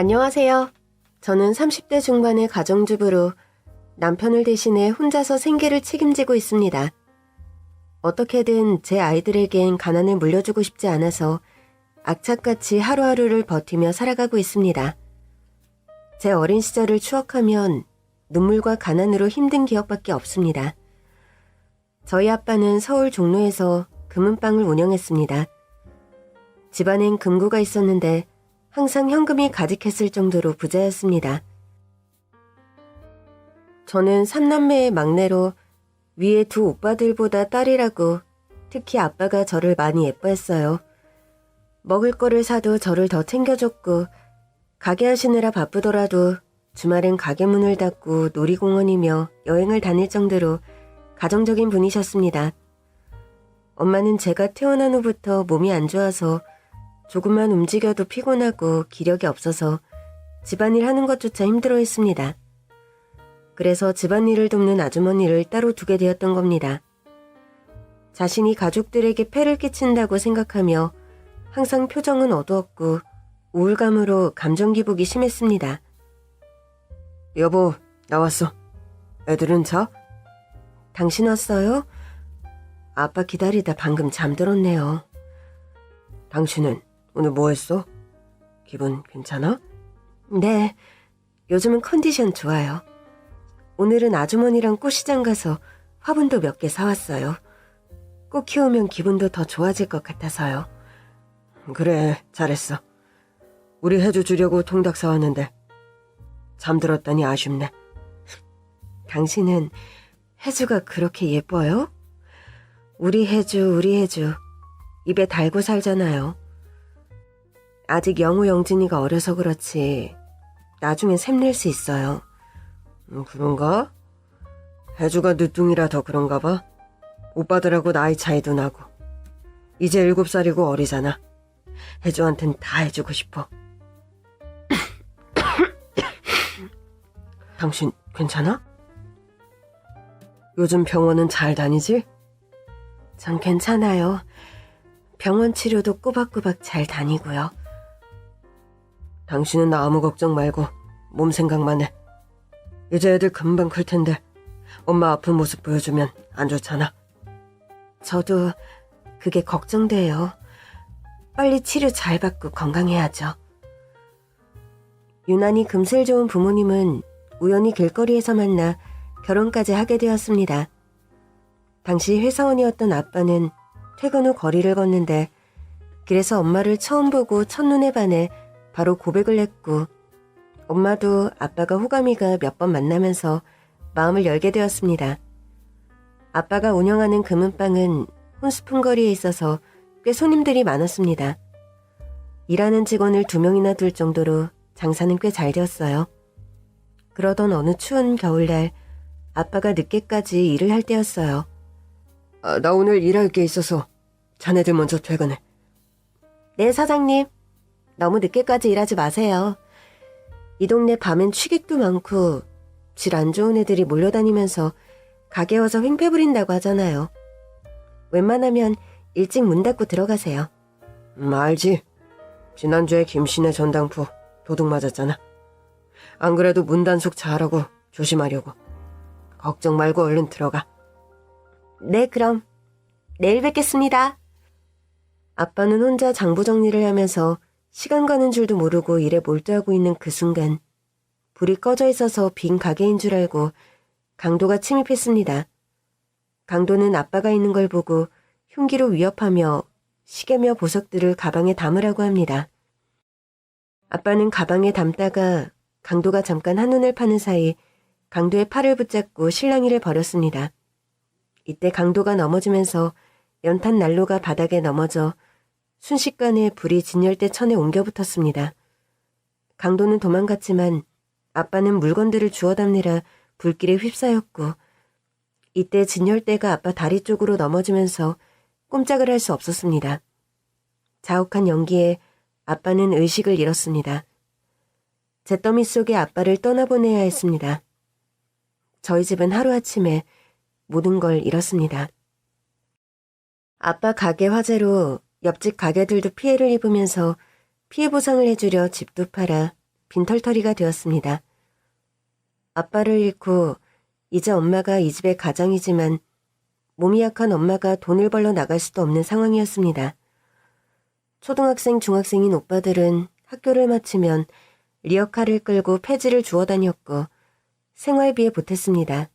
안녕하세요. 저는 30대 중반의 가정주부로 남편을 대신해 혼자서 생계를 책임지고 있습니다. 어떻게든 제 아이들에겐 가난을 물려주고 싶지 않아서 악착같이 하루하루를 버티며 살아가고 있습니다. 제 어린 시절을 추억하면 눈물과 가난으로 힘든 기억밖에 없습니다. 저희 아빠는 서울 종로에서 금은방을 운영했습니다. 집안엔 금고가 있었는데 항상 현금이 가득했을 정도로 부자였습니다. 저는 3남매의 막내로 위에 두 오빠들보다 딸이라고 특히 아빠가 저를 많이 예뻐했어요. 먹을 거를 사도 저를 더 챙겨줬고 가게 하시느라 바쁘더라도 주말엔 가게 문을 닫고 놀이공원이며 여행을 다닐 정도로 가정적인 분이셨습니다. 엄마는 제가 태어난 후부터 몸이 안 좋아서 조금만 움직여도 피곤하고 기력이 없어서 집안일 하는 것조차 힘들어했습니다. 그래서 집안일을 돕는 아주머니를 따로 두게 되었던 겁니다. 자신이 가족들에게 폐를 끼친다고 생각하며 항상 표정은 어두웠고 우울감으로 감정 기복이 심했습니다. 여보, 나왔어. 애들은 자? 당신 왔어요? 아빠 기다리다 방금 잠들었네요. 당신은 오늘 뭐 했어? 기분 괜찮아? 네, 요즘은 컨디션 좋아요. 오늘은 아주머니랑 꽃시장 가서 화분도 몇 개 사왔어요. 꽃 키우면 기분도 더 좋아질 것 같아서요. 그래, 잘했어. 우리 해주 주려고 통닭 사왔는데 잠들었다니 아쉽네. 당신은 해주가 그렇게 예뻐요? 우리 해주 입에 달고 살잖아요. 아직 영우 영진이가 어려서 그렇지 나중엔 샘낼 수 있어요. 그런가? 해주가 늦둥이라 더 그런가 봐. 오빠들하고 나이 차이도 나고 이제 7살이고 어리잖아. 해주한텐 다 해주고 싶어. 당신 괜찮아? 요즘 병원은 잘 다니지? 전 괜찮아요. 병원 치료도 꼬박꼬박 잘 다니고요. 당신은 나 아무 걱정 말고 몸 생각만 해. 이제 애들 금방 클 텐데 엄마 아픈 모습 보여주면 안 좋잖아. 저도 그게 걱정돼요. 빨리 치료 잘 받고 건강해야죠. 유난히 금슬 좋은 부모님은 우연히 길거리에서 만나 결혼까지 하게 되었습니다. 당시 회사원이었던 아빠는 퇴근 후 거리를 걷는데 길에서 엄마를 처음 보고 첫눈에 반해 바로 고백을 했고 엄마도 아빠가 호감이가 몇 번 만나면서 마음을 열게 되었습니다. 아빠가 운영하는 금은방은 혼수품 거리에 있어서 꽤 손님들이 많았습니다. 일하는 직원을 2명이나 둘 정도로 장사는 꽤 잘 되었어요. 그러던 어느 추운 겨울날 아빠가 늦게까지 일을 할 때였어요. 나 오늘 일할 게 있어서 자네들 먼저 퇴근해. 네, 사장님. 너무 늦게까지 일하지 마세요. 이 동네 밤엔 취객도 많고 질 안 좋은 애들이 몰려다니면서 가게 와서 횡패 부린다고 하잖아요. 웬만하면 일찍 문 닫고 들어가세요. 알지. 지난주에 김씨네 전당포 도둑 맞았잖아. 안 그래도 문 단속 잘하고 조심하려고. 걱정 말고 얼른 들어가. 네, 그럼 내일 뵙겠습니다. 아빠는 혼자 장부 정리를 하면서 시간 가는 줄도 모르고 일에 몰두하고 있는 그 순간 불이 꺼져 있어서 빈 가게인 줄 알고 강도가 침입했습니다. 강도는 아빠가 있는 걸 보고 흉기로 위협하며 시계며 보석들을 가방에 담으라고 합니다. 아빠는 가방에 담다가 강도가 잠깐 한눈을 파는 사이 강도의 팔을 붙잡고 실랑이를 벌였습니다. 이때 강도가 넘어지면서 연탄 난로가 바닥에 넘어져 순식간에 불이 진열대 천에 옮겨 붙었습니다. 강도는 도망갔지만 아빠는 물건들을 주워 담느라 불길에 휩싸였고 이때 진열대가 아빠 다리 쪽으로 넘어지면서 꼼짝을 할 수 없었습니다. 자욱한 연기에 아빠는 의식을 잃었습니다. 잿더미 속에 아빠를 떠나보내야 했습니다. 저희 집은 하루아침에 모든 걸 잃었습니다. 아빠 가게 화재로 옆집 가게들도 피해를 입으면서 피해 보상을 해주려 집도 팔아 빈털터리가 되었습니다. 아빠를 잃고 이제 엄마가 이 집의 가장이지만 몸이 약한 엄마가 돈을 벌러 나갈 수도 없는 상황이었습니다. 초등학생, 중학생인 오빠들은 학교를 마치면 리어카를 끌고 폐지를 주워 다녔고 생활비에 보탰습니다.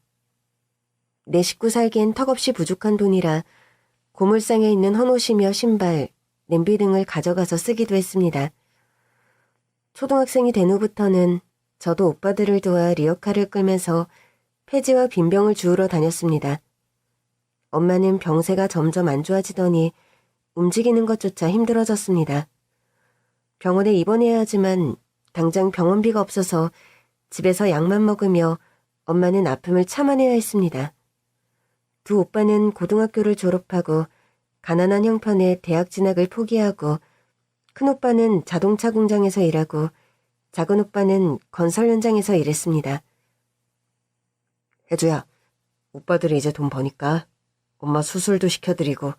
내 식구 살기엔 턱없이 부족한 돈이라 고물상에 있는 헌옷이며 신발, 냄비 등을 가져가서 쓰기도 했습니다. 초등학생이 된 후부터는 저도 오빠들을 도와 리어카를 끌면서 폐지와 빈병을 주우러 다녔습니다. 엄마는 병세가 점점 안 좋아지더니 움직이는 것조차 힘들어졌습니다. 병원에 입원해야 하지만 당장 병원비가 없어서 집에서 약만 먹으며 엄마는 아픔을 참아내야 했습니다. 두 오빠는 고등학교를 졸업하고 가난한 형편에 대학 진학을 포기하고 큰 오빠는 자동차 공장에서 일하고 작은 오빠는 건설 현장에서 일했습니다. 혜주야, 오빠들이 이제 돈 버니까 엄마 수술도 시켜드리고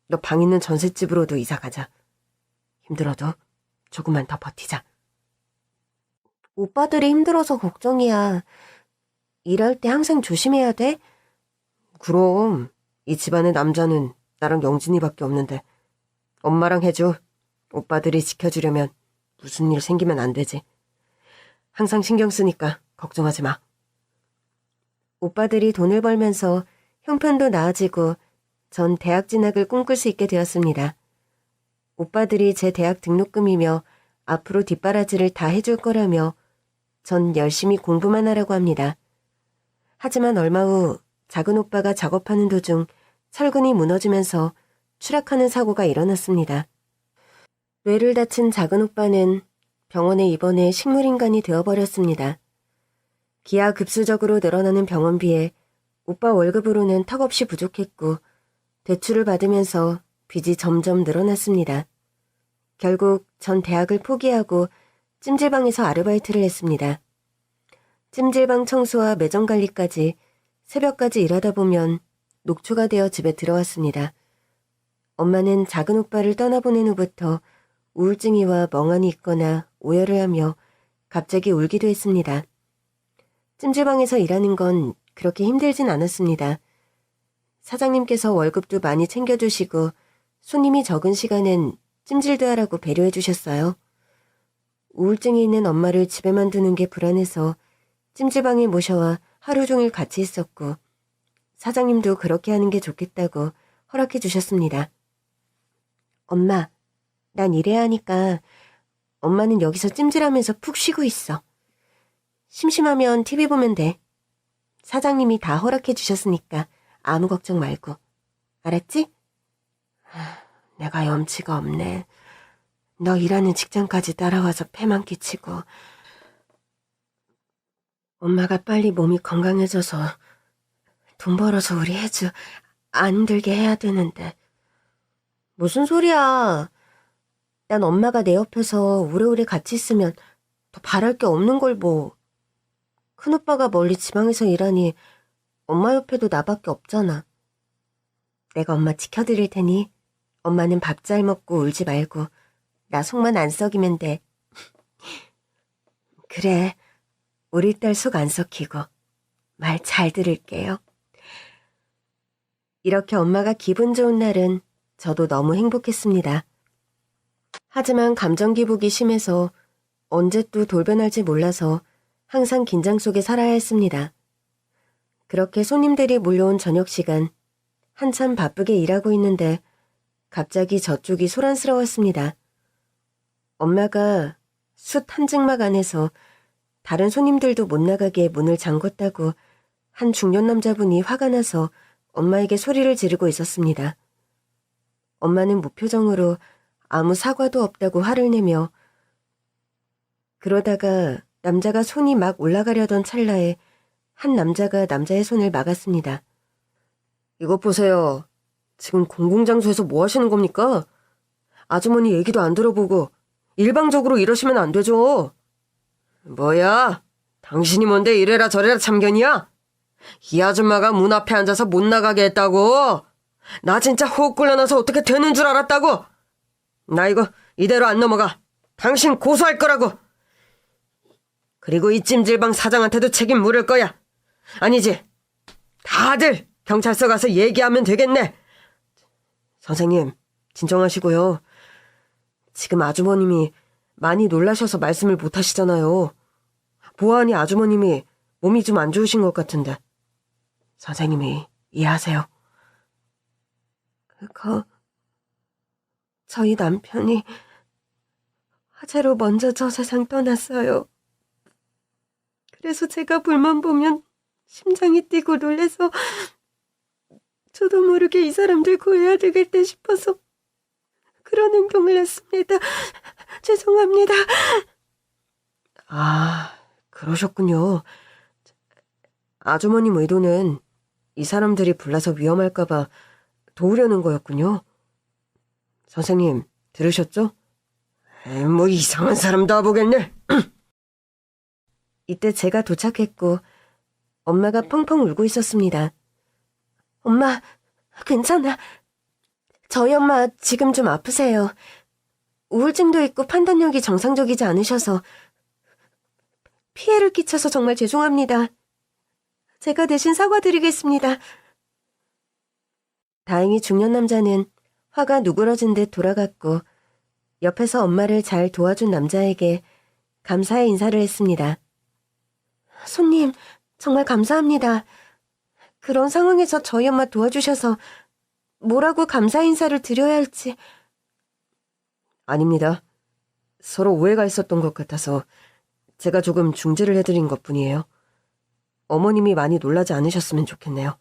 너 방 있는 전셋집으로도 이사 가자. 힘들어도 조금만 더 버티자. 오빠들이 힘들어서 걱정이야. 일할 때 항상 조심해야 돼? 그럼 이 집안의 남자는 나랑 영진이밖에 없는데 엄마랑 혜주, 오빠들이 지켜주려면 무슨 일 생기면 안 되지. 항상 신경 쓰니까 걱정하지 마. 오빠들이 돈을 벌면서 형편도 나아지고 전 대학 진학을 꿈꿀 수 있게 되었습니다. 오빠들이 제 대학 등록금이며 앞으로 뒷바라지를 다 해줄 거라며 전 열심히 공부만 하라고 합니다. 하지만 얼마 후 작은 오빠가 작업하는 도중 철근이 무너지면서 추락하는 사고가 일어났습니다. 뇌를 다친 작은 오빠는 병원에 입원해 식물인간이 되어버렸습니다. 기하급수적으로 늘어나는 병원비에 오빠 월급으로는 턱없이 부족했고 대출을 받으면서 빚이 점점 늘어났습니다. 결국 전 대학을 포기하고 찜질방에서 아르바이트를 했습니다. 찜질방 청소와 매점 관리까지 새벽까지 일하다 보면 녹초가 되어 집에 들어왔습니다. 엄마는 작은 오빠를 떠나보낸 후부터 우울증이 와 멍하니 있거나 오열을 하며 갑자기 울기도 했습니다. 찜질방에서 일하는 건 그렇게 힘들진 않았습니다. 사장님께서 월급도 많이 챙겨주시고 손님이 적은 시간엔 찜질도 하라고 배려해 주셨어요. 우울증이 있는 엄마를 집에만 두는 게 불안해서 찜질방에 모셔와 하루 종일 같이 있었고 사장님도 그렇게 하는 게 좋겠다고 허락해 주셨습니다. 엄마, 난 일해야 하니까 엄마는 여기서 찜질하면서 푹 쉬고 있어. 심심하면 TV 보면 돼. 사장님이 다 허락해 주셨으니까 아무 걱정 말고. 알았지? 내가 염치가 없네. 너 일하는 직장까지 따라와서 폐만 끼치고. 엄마가 빨리 몸이 건강해져서 돈 벌어서 우리 혜주 안 힘들게 해야 되는데. 무슨 소리야. 난 엄마가 내 옆에서 오래오래 같이 있으면 더 바랄 게 없는 걸 뭐. 큰오빠가 멀리 지방에서 일하니 엄마 옆에도 나밖에 없잖아. 내가 엄마 지켜드릴 테니 엄마는 밥 잘 먹고 울지 말고 나 속만 안 썩이면 돼. 그래, 우리 딸 속 안 썩히고 말 잘 들을게요. 이렇게 엄마가 기분 좋은 날은 저도 너무 행복했습니다. 하지만 감정 기복이 심해서 언제 또 돌변할지 몰라서 항상 긴장 속에 살아야 했습니다. 그렇게 손님들이 몰려온 저녁 시간, 한참 바쁘게 일하고 있는데 갑자기 저쪽이 소란스러웠습니다. 엄마가 숯 한 증막 안에서 다른 손님들도 못 나가게 문을 잠궜다고 한 중년 남자분이 화가 나서 엄마에게 소리를 지르고 있었습니다. 엄마는 무표정으로 아무 사과도 없다고 화를 내며 그러다가 남자가 손이 막 올라가려던 찰나에 한 남자가 남자의 손을 막았습니다. 이것 보세요. 지금 공공장소에서 뭐 하시는 겁니까? 아주머니 얘기도 안 들어보고 일방적으로 이러시면 안 되죠. 뭐야? 당신이 뭔데 이래라 저래라 참견이야? 이 아줌마가 문 앞에 앉아서 못 나가게 했다고? 나 진짜 호흡 곤란해서 어떻게 되는 줄 알았다고? 나 이거 이대로 안 넘어가. 당신 고소할 거라고. 그리고 이 찜질방 사장한테도 책임 물을 거야. 아니지? 다들 경찰서 가서 얘기하면 되겠네. 선생님, 진정하시고요. 지금 아주머님이 많이 놀라셔서 말씀을 못 하시잖아요. 보아하니 아주머님이 몸이 좀 안 좋으신 것 같은데. 선생님이 이해하세요. 저희 남편이 화재로 먼저 저 세상 떠났어요. 그래서 제가 불만 보면 심장이 뛰고 놀래서 저도 모르게 이 사람들 구해야 되겠다 싶어서 그런 행동을 했습니다. 죄송합니다. 아, 그러셨군요. 아주머님 의도는 이 사람들이 불나서 위험할까봐 도우려는 거였군요. 선생님, 들으셨죠? 뭐 이상한 사람 다 보겠네. 이때 제가 도착했고 엄마가 펑펑 울고 있었습니다. 엄마, 괜찮아. 저희 엄마 지금 좀 아프세요. 우울증도 있고 판단력이 정상적이지 않으셔서 피해를 끼쳐서 정말 죄송합니다. 제가 대신 사과드리겠습니다. 다행히 중년 남자는 화가 누그러진 듯 돌아갔고 옆에서 엄마를 잘 도와준 남자에게 감사의 인사를 했습니다. 손님, 정말 감사합니다. 그런 상황에서 저희 엄마 도와주셔서 뭐라고 감사 인사를 드려야 할지. 아닙니다. 서로 오해가 있었던 것 같아서 제가 조금 중지를 해드린 것뿐이에요. 어머님이 많이 놀라지 않으셨으면 좋겠네요.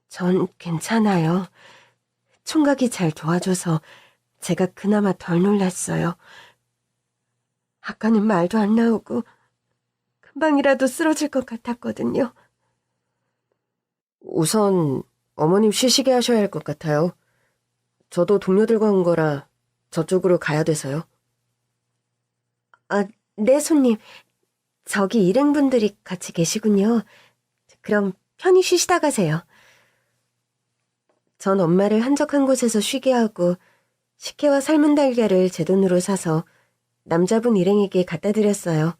전 괜찮아요. 총각이 잘 도와줘서 제가 그나마 덜 놀랐어요. 아까는 말도 안 나오고 금방이라도 쓰러질 것 같았거든요. 우선 어머님 쉬시게 하셔야 할 것 같아요. 저도 동료들과 온 거라 저쪽으로 가야 돼서요. 아, 네, 손님. 저기 일행분들이 같이 계시군요. 그럼 편히 쉬시다 가세요. 전 엄마를 한적한 곳에서 쉬게 하고 식혜와 삶은 달걀을 제 돈으로 사서 남자분 일행에게 갖다 드렸어요.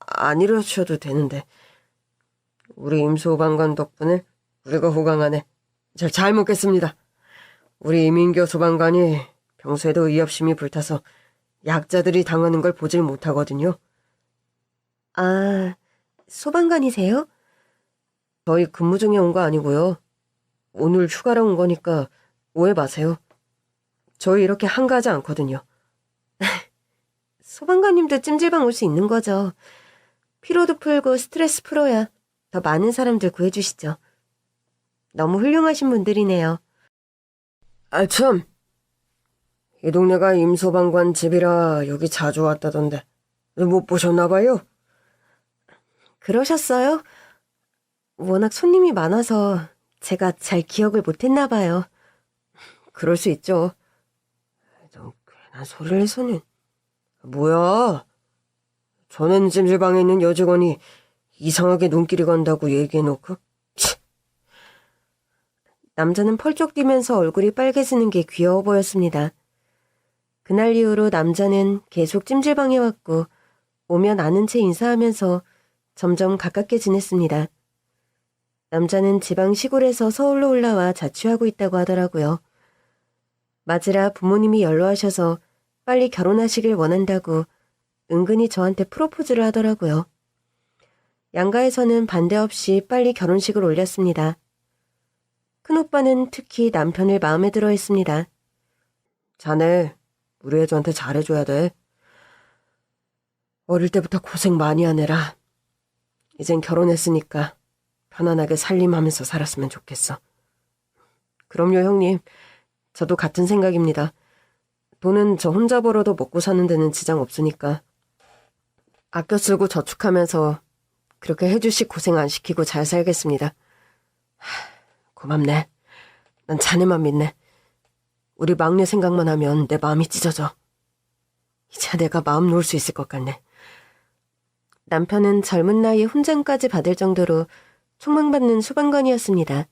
안 이러셔도 되는데. 우리 임소방관 덕분에 우리가 호강하네. 잘 먹겠습니다. 우리 이민교 소방관이 평소에도 의협심이 불타서 약자들이 당하는 걸 보질 못하거든요. 아, 소방관이세요? 저희 근무 중에 온 거 아니고요. 오늘 휴가로 온 거니까 오해 마세요. 저희 이렇게 한가하지 않거든요. 소방관님도 찜질방 올 수 있는 거죠. 피로도 풀고 스트레스 풀어야 더 많은 사람들 구해주시죠. 너무 훌륭하신 분들이네요. 참. 이 동네가 임소방관 집이라 여기 자주 왔다던데 못 보셨나 봐요? 그러셨어요? 워낙 손님이 많아서 제가 잘 기억을 못했나 봐요. 그럴 수 있죠. 좀 괜한 소리를 해서는. 뭐야? 전엔 찜질방에 있는 여직원이 이상하게 눈길이 간다고 얘기해놓고. 남자는 펄쩍 뛰면서 얼굴이 빨개지는 게 귀여워 보였습니다. 그날 이후로 남자는 계속 찜질방에 왔고 오면 아는 채 인사하면서 점점 가깝게 지냈습니다. 남자는 지방 시골에서 서울로 올라와 자취하고 있다고 하더라고요. 맞으라 부모님이 연로하셔서 빨리 결혼하시길 원한다고 은근히 저한테 프로포즈를 하더라고요. 양가에서는 반대 없이 빨리 결혼식을 올렸습니다. 큰오빠는 특히 남편을 마음에 들어 했습니다. 자네, 우리 애들한테 잘해줘야 돼. 어릴 때부터 고생 많이 하느라 이젠 결혼했으니까 편안하게 살림하면서 살았으면 좋겠어. 그럼요, 형님. 저도 같은 생각입니다. 돈은 저 혼자 벌어도 먹고 사는 데는 지장 없으니까. 아껴 쓰고 저축하면서 그렇게 해주시 고생 안 시키고 잘 살겠습니다. 고맙네. 난 자네만 믿네. 우리 막내 생각만 하면 내 마음이 찢어져. 이제 내가 마음 놓을 수 있을 것 같네. 남편은 젊은 나이에 훈장까지 받을 정도로 촉망받는 소방관이었습니다.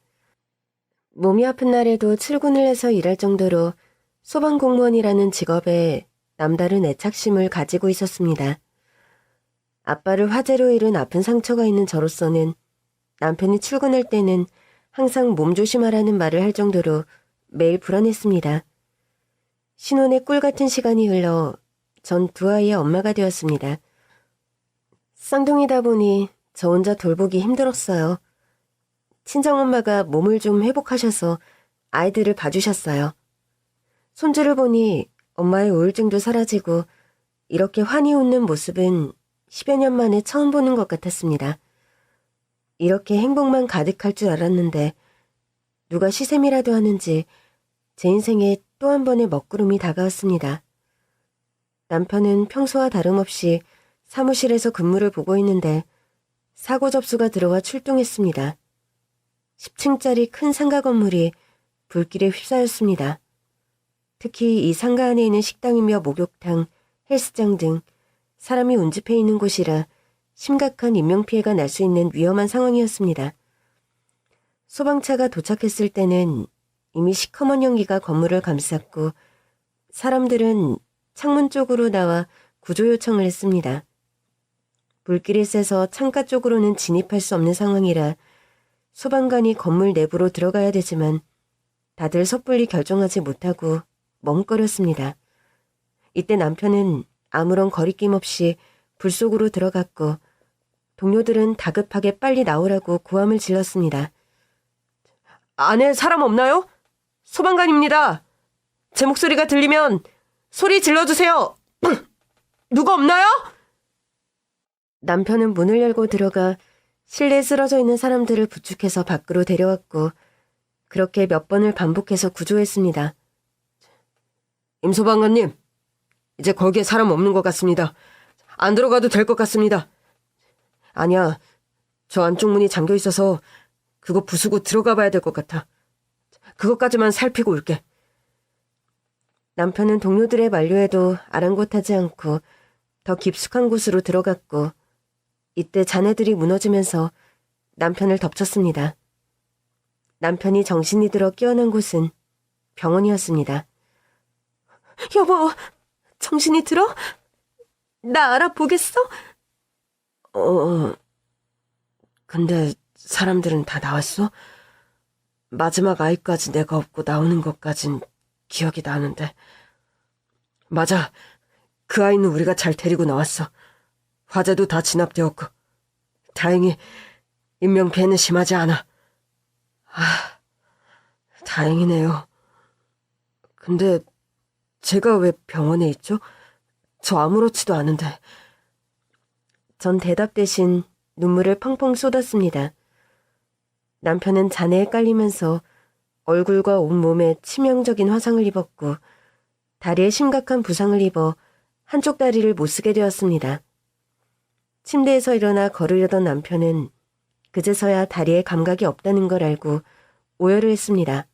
몸이 아픈 날에도 출근을 해서 일할 정도로 소방공무원이라는 직업에 남다른 애착심을 가지고 있었습니다. 아빠를 화재로 잃은 아픈 상처가 있는 저로서는 남편이 출근할 때는 항상 몸조심하라는 말을 할 정도로 매일 불안했습니다. 신혼의 꿀 같은 시간이 흘러 전 두 아이의 엄마가 되었습니다. 쌍둥이다 보니 저 혼자 돌보기 힘들었어요. 친정엄마가 몸을 좀 회복하셔서 아이들을 봐주셨어요. 손주를 보니 엄마의 우울증도 사라지고 이렇게 환히 웃는 모습은 10여 년 만에 처음 보는 것 같았습니다. 이렇게 행복만 가득할 줄 알았는데 누가 시샘이라도 하는지 제 인생에 또 한 번의 먹구름이 다가왔습니다. 남편은 평소와 다름없이 사무실에서 근무를 보고 있는데 사고 접수가 들어와 출동했습니다. 10층짜리 큰 상가 건물이 불길에 휩싸였습니다. 특히 이 상가 안에 있는 식당이며 목욕탕, 헬스장 등 사람이 운집해 있는 곳이라 심각한 인명피해가 날 수 있는 위험한 상황이었습니다. 소방차가 도착했을 때는 이미 시커먼 연기가 건물을 감쌌고 사람들은 창문 쪽으로 나와 구조 요청을 했습니다. 불길이 세서 창가 쪽으로는 진입할 수 없는 상황이라 소방관이 건물 내부로 들어가야 되지만 다들 섣불리 결정하지 못하고 머뭇거렸습니다. 이때 남편은 아무런 거리낌 없이 불 속으로 들어갔고 동료들은 다급하게 빨리 나오라고 고함을 질렀습니다. 안에 사람 없나요? 소방관입니다. 제 목소리가 들리면 소리 질러주세요. 누가 없나요? 남편은 문을 열고 들어가 실내에 쓰러져 있는 사람들을 부축해서 밖으로 데려왔고 그렇게 몇 번을 반복해서 구조했습니다. 임 소방관님, 이제 거기에 사람 없는 것 같습니다. 안 들어가도 될 것 같습니다. 아니야, 저 안쪽 문이 잠겨 있어서 그거 부수고 들어가 봐야 될 것 같아. 그것까지만 살피고 올게. 남편은 동료들의 만류에도 아랑곳하지 않고 더 깊숙한 곳으로 들어갔고 이때 자네들이 무너지면서 남편을 덮쳤습니다. 남편이 정신이 들어 깨어난 곳은 병원이었습니다. 여보, 정신이 들어? 나 알아보겠어? 근데 사람들은 다 나왔어? 마지막 아이까지 내가 업고 나오는 것까진 기억이 나는데. 맞아, 그 아이는 우리가 잘 데리고 나왔어. 화재도 다 진압되었고 다행히 인명피해는 심하지 않아. 다행이네요. 근데 제가 왜 병원에 있죠? 저 아무렇지도 않은데. 전 대답 대신 눈물을 펑펑 쏟았습니다. 남편은 잔해에 깔리면서 얼굴과 온몸에 치명적인 화상을 입었고 다리에 심각한 부상을 입어 한쪽 다리를 못 쓰게 되었습니다. 침대에서 일어나 걸으려던 남편은 그제서야 다리에 감각이 없다는 걸 알고 오열을 했습니다.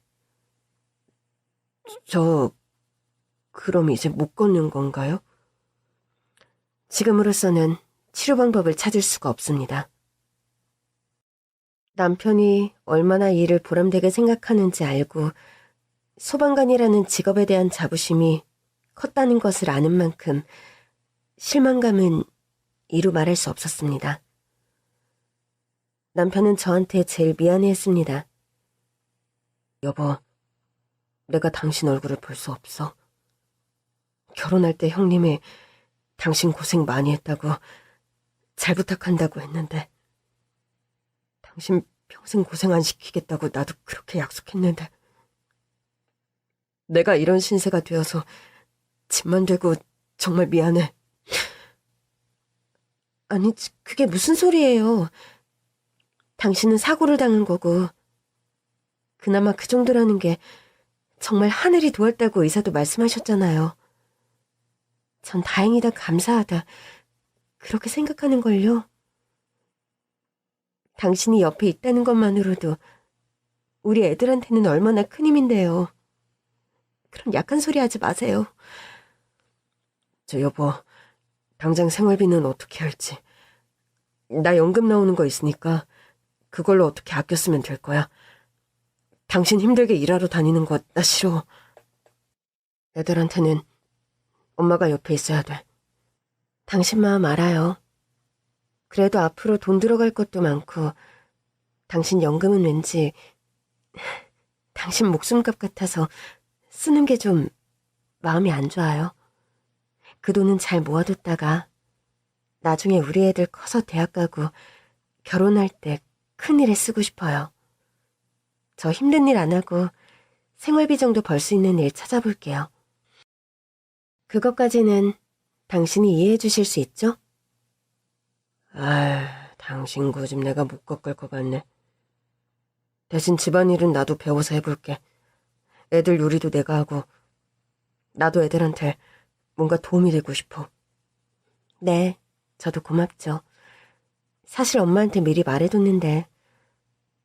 그럼 이제 못 걷는 건가요? 지금으로서는 치료 방법을 찾을 수가 없습니다. 남편이 얼마나 이 일을 보람되게 생각하는지 알고 소방관이라는 직업에 대한 자부심이 컸다는 것을 아는 만큼 실망감은 이루 말할 수 없었습니다. 남편은 저한테 제일 미안해했습니다. 여보, 내가 당신 얼굴을 볼 수 없어. 결혼할 때 형님이 당신 고생 많이 했다고 잘 부탁한다고 했는데 당신 평생 고생 안 시키겠다고 나도 그렇게 약속했는데 내가 이런 신세가 되어서 집만 되고 정말 미안해. 아니, 그게 무슨 소리예요. 당신은 사고를 당한 거고 그나마 그 정도라는 게 정말 하늘이 도왔다고 의사도 말씀하셨잖아요. 전 다행이다, 감사하다 그렇게 생각하는걸요. 당신이 옆에 있다는 것만으로도 우리 애들한테는 얼마나 큰 힘인데요. 그런 약한 소리 하지 마세요. 여보, 당장 생활비는 어떻게 할지. 나 연금 나오는 거 있으니까 그걸로 어떻게 아껴 쓰면 될 거야. 당신 힘들게 일하러 다니는 거 나 싫어. 애들한테는 엄마가 옆에 있어야 돼. 당신 마음 알아요. 그래도 앞으로 돈 들어갈 것도 많고 당신 연금은 왠지 당신 목숨값 같아서 쓰는 게 좀 마음이 안 좋아요. 그 돈은 잘 모아뒀다가 나중에 우리 애들 커서 대학 가고 결혼할 때 큰일에 쓰고 싶어요. 저 힘든 일 안 하고 생활비 정도 벌 수 있는 일 찾아볼게요. 그것까지는 당신이 이해해 주실 수 있죠? 당신 고집 내가 못 꺾을 것 같네. 대신 집안일은 나도 배워서 해볼게. 애들 요리도 내가 하고 나도 애들한테 뭔가 도움이 되고 싶어. 네, 저도 고맙죠. 사실 엄마한테 미리 말해뒀는데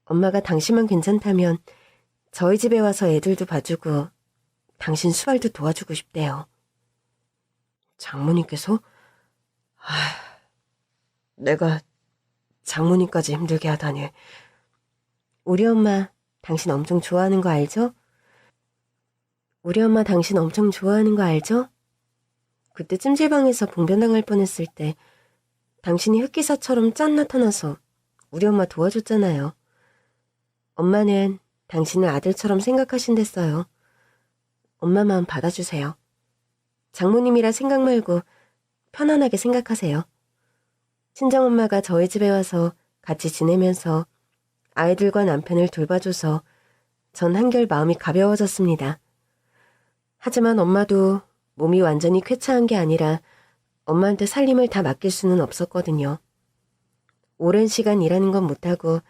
엄마가 당신만 괜찮다면 저희 집에 와서 애들도 봐주고 당신 수발도 도와주고 싶대요. 장모님께서? 내가 장모님까지 힘들게 하다니. 우리 엄마 당신 엄청 좋아하는 거 알죠? 우리 엄마 당신 엄청 좋아하는 거 알죠? 그때 찜질방에서 봉변당할 뻔했을 때 당신이 흑기사처럼 짠 나타나서 우리 엄마 도와줬잖아요. 엄마는 당신을 아들처럼 생각하신댔어요. 엄마 마음 받아주세요. 장모님이라 생각 말고 편안하게 생각하세요. 친정엄마가 저희 집에 와서 같이 지내면서 아이들과 남편을 돌봐줘서 전 한결 마음이 가벼워졌습니다. 하지만 엄마도 몸이 완전히 쾌차한 게 아니라 엄마한테 살림을 다 맡길 수는 없었거든요. 오랜 시간 일하는 건 못하고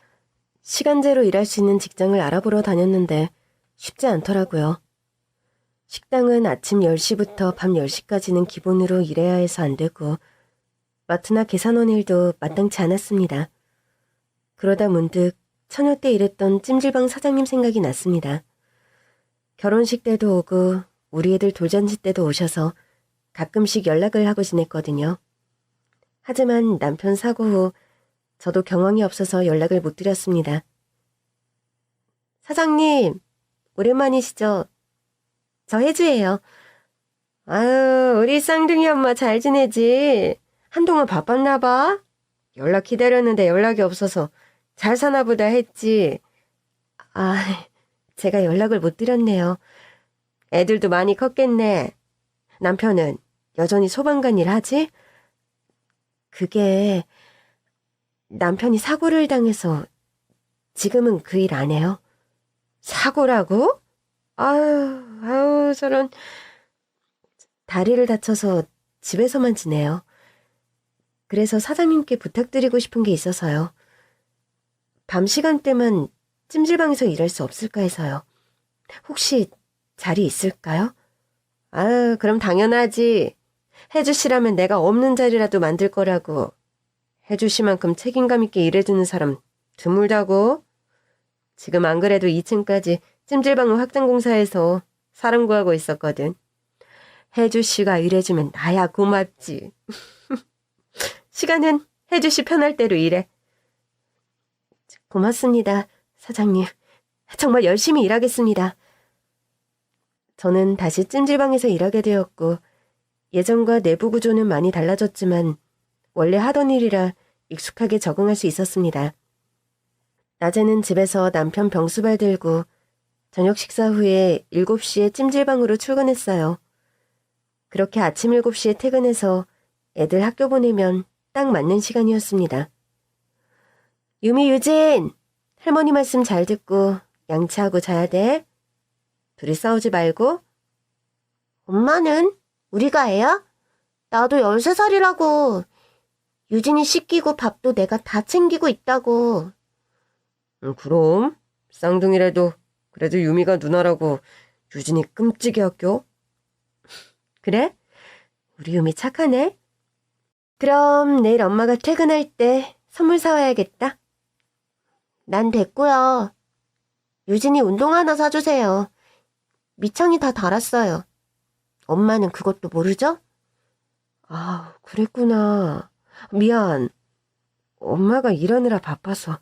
시간제로 일할 수 있는 직장을 알아보러 다녔는데 쉽지 않더라고요. 식당은 아침 10시부터 밤 10시까지는 기본으로 일해야 해서 안 되고 마트나 계산원 일도 마땅치 않았습니다. 그러다 문득 처녀 때 일했던 찜질방 사장님 생각이 났습니다. 결혼식 때도 오고 우리 애들 돌잔치 때도 오셔서 가끔씩 연락을 하고 지냈거든요. 하지만 남편 사고 후 저도 경황이 없어서 연락을 못 드렸습니다. 사장님, 오랜만이시죠? 저 혜주예요. 아유, 우리 쌍둥이 엄마 잘 지내지? 한동안 바빴나 봐? 연락 기다렸는데 연락이 없어서 잘 사나 보다 했지. 제가 연락을 못 드렸네요. 애들도 많이 컸겠네. 남편은 여전히 소방관 일 하지? 그게 남편이 사고를 당해서 지금은 그 일 안 해요. 사고라고? 아유, 저런. 다리를 다쳐서 집에서만 지내요. 그래서 사장님께 부탁드리고 싶은 게 있어서요. 밤 시간대만 찜질방에서 일할 수 없을까 해서요. 혹시 자리 있을까요? 그럼 당연하지. 혜주 씨라면 내가 없는 자리라도 만들 거라고. 혜주 씨만큼 책임감 있게 일해주는 사람 드물다고. 지금 안 그래도 2층까지 찜질방을 확장공사해서 사람 구하고 있었거든. 혜주 씨가 일해주면 나야 고맙지. 시간은 혜주 씨 편할 대로 일해. 고맙습니다, 사장님. 정말 열심히 일하겠습니다. 저는 다시 찜질방에서 일하게 되었고 예전과 내부 구조는 많이 달라졌지만 원래 하던 일이라 익숙하게 적응할 수 있었습니다. 낮에는 집에서 남편 병수발 들고 저녁 식사 후에 7시에 찜질방으로 출근했어요. 그렇게 아침 7시에 퇴근해서 애들 학교 보내면 딱 맞는 시간이었습니다. 유미, 유진! 할머니 말씀 잘 듣고 양치하고 자야 돼. 둘이 싸우지 말고. 엄마는? 우리가 애야? 나도 13살이라고. 유진이 씻기고 밥도 내가 다 챙기고 있다고. 그럼 쌍둥이라도 그래도 유미가 누나라고 유진이 끔찍이 아껴? 그래? 우리 유미 착하네. 그럼 내일 엄마가 퇴근할 때 선물 사와야겠다. 난 됐고요. 유진이 운동화 하나 사주세요. 밑창이 다 달았어요. 엄마는 그것도 모르죠? 그랬구나. 미안. 엄마가 일하느라 바빠서.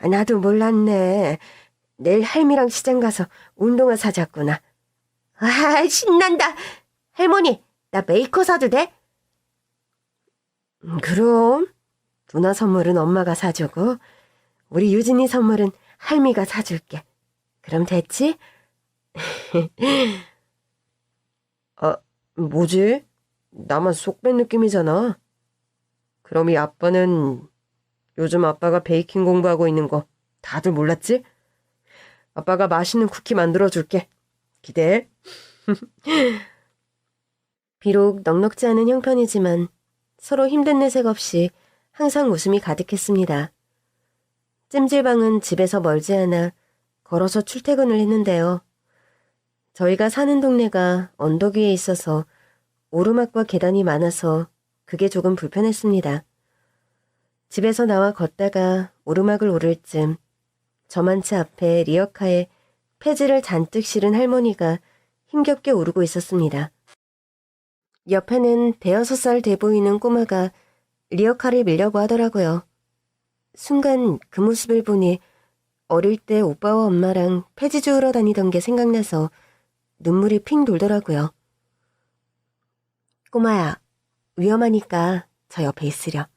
나도 몰랐네. 내일 할미랑 시장 가서 운동화 사자꾸나. 신난다. 할머니, 나 메이커 사도 돼? 그럼. 누나 선물은 엄마가 사주고 우리 유진이 선물은 할미가 사줄게. 그럼 됐지? 아, 뭐지? 나만 쏙 뺀 느낌이잖아. 그럼 이 아빠는 요즘 아빠가 베이킹 공부하고 있는 거 다들 몰랐지? 아빠가 맛있는 쿠키 만들어줄게. 기대해. 비록 넉넉지 않은 형편이지만 서로 힘든 내색 없이 항상 웃음이 가득했습니다. 찜질방은 집에서 멀지 않아 걸어서 출퇴근을 했는데요. 저희가 사는 동네가 언덕 위에 있어서 오르막과 계단이 많아서 그게 조금 불편했습니다. 집에서 나와 걷다가 오르막을 오를 쯤 저만치 앞에 리어카에 폐지를 잔뜩 실은 할머니가 힘겹게 오르고 있었습니다. 옆에는 대여섯 살 돼 보이는 꼬마가 리어카를 밀려고 하더라고요. 순간 그 모습을 보니 어릴 때 오빠와 엄마랑 폐지 주우러 다니던 게 생각나서 눈물이 핑 돌더라고요. 꼬마야, 위험하니까 저 옆에 있으려.